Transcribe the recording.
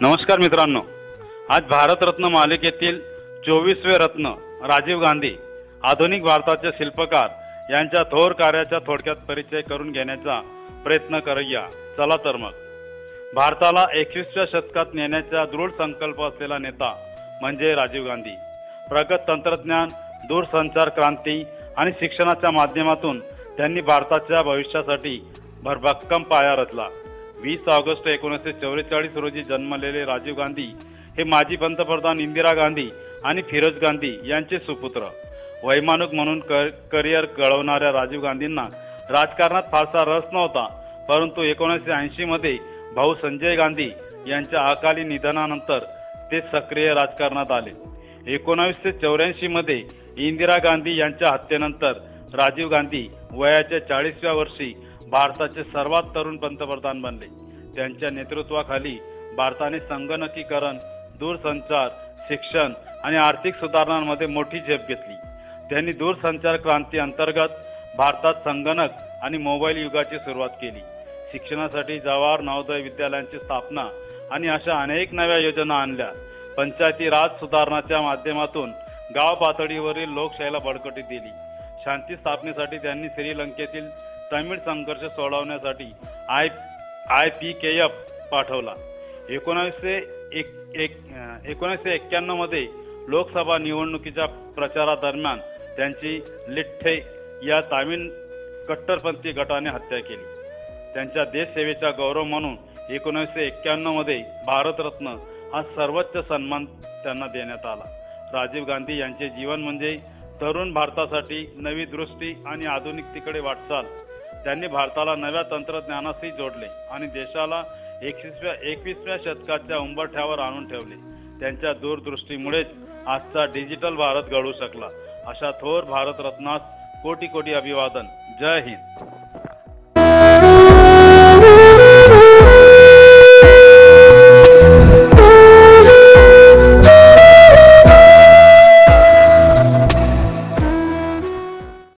नमस्कार मित्रांनो, आज भारतरत्न मालिकेतील 24वे रत्न राजीव गांधी आधुनिक भारताचे शिल्पकार यांच्या थोर कार्याचा थोडक्यात परिचय करून घेण्याचा प्रयत्न करूया। चला तर मग, भारताला 21व्या शतकात नेण्याचा दृढ संकल्प असलेला नेता म्हणजे राजीव गांधी। प्रगत तंत्रज्ञान, दूरसंचार क्रांती आणि शिक्षणाच्या माध्यमातून त्यांनी भारताच्या भविष्यासाठी भरभक्कम पाया रचला। 20 ऑगस्ट 1944 रोजी जन्मलेले राजीव गांधी हे माजी पंतप्रधान इंदिरा गांधी आणि फिरोज गांधी यांचे सुपुत्र। वैमानिक म्हणून करिअर घडवणाऱ्या राजीव गांधींना राजकारणात फारसा रस नव्हता, परंतु 1980 मध्ये भाऊ संजय गांधी यांच्या अकाली निधनानंतर ते सक्रिय राजकारणात आले। 1984 मध्ये इंदिरा गांधी यांच्या हत्येनंतर राजीव गांधी वयाच्या 40व्या वर्षी भारताचे सर्वात तरुण पंतप्रधान बनले। त्यांच्या नेतृत्वाखाली भारताने संगणकीकरण, दूरसंचार, शिक्षण आणि आर्थिक सुधारणांमध्ये मोठी झेप घेतली। त्यांनी दूरसंचार क्रांती अंतर्गत भारतात संगणक आणि मोबाईल युगाची सुरुवात केली। शिक्षणासाठी जवाहर नवोदय विद्यालयांची स्थापना आणि अशा अनेक नव्या योजना आणल्या। पंचायती राज सुधारणाच्या माध्यमातून गाव पातळीवरील लोकशाहीला बळकटी दिली। शांती स्थापनेसाठी त्यांनी श्रीलंकेतील तमिळ संघर्ष सोडवण्यासाठी IPKF पाठवला। 1991 मध्ये लोकसभा निवडणुकीच्या प्रचारादरम्यान त्यांची लिठ्ठे या तामिळ कट्टरपंथी गटाने हत्या केली। त्यांच्या देशसेवेचा गौरव म्हणून 1991 मध्ये भारतरत्न हा सर्वोच्च सन्मान त्यांना देण्यात आला। राजीव गांधी यांचे जीवन म्हणजे तरुण भारतासाठी नवी दृष्टी आणि आधुनिकतेकडे वाटचाल। त्यांनी भारताला नव्या तंत्रज्ञानाशी जोडले आणि देशाला 21व्या शतकाच्या उंबरठ्यावर आणून ठेवले। त्यांच्या दूरदृष्टीमुळेच आजचा डिजिटल भारत घडू शकला। अशा थोर भारतरत्नास कोटी कोटी अभिवादन। जय हिंद।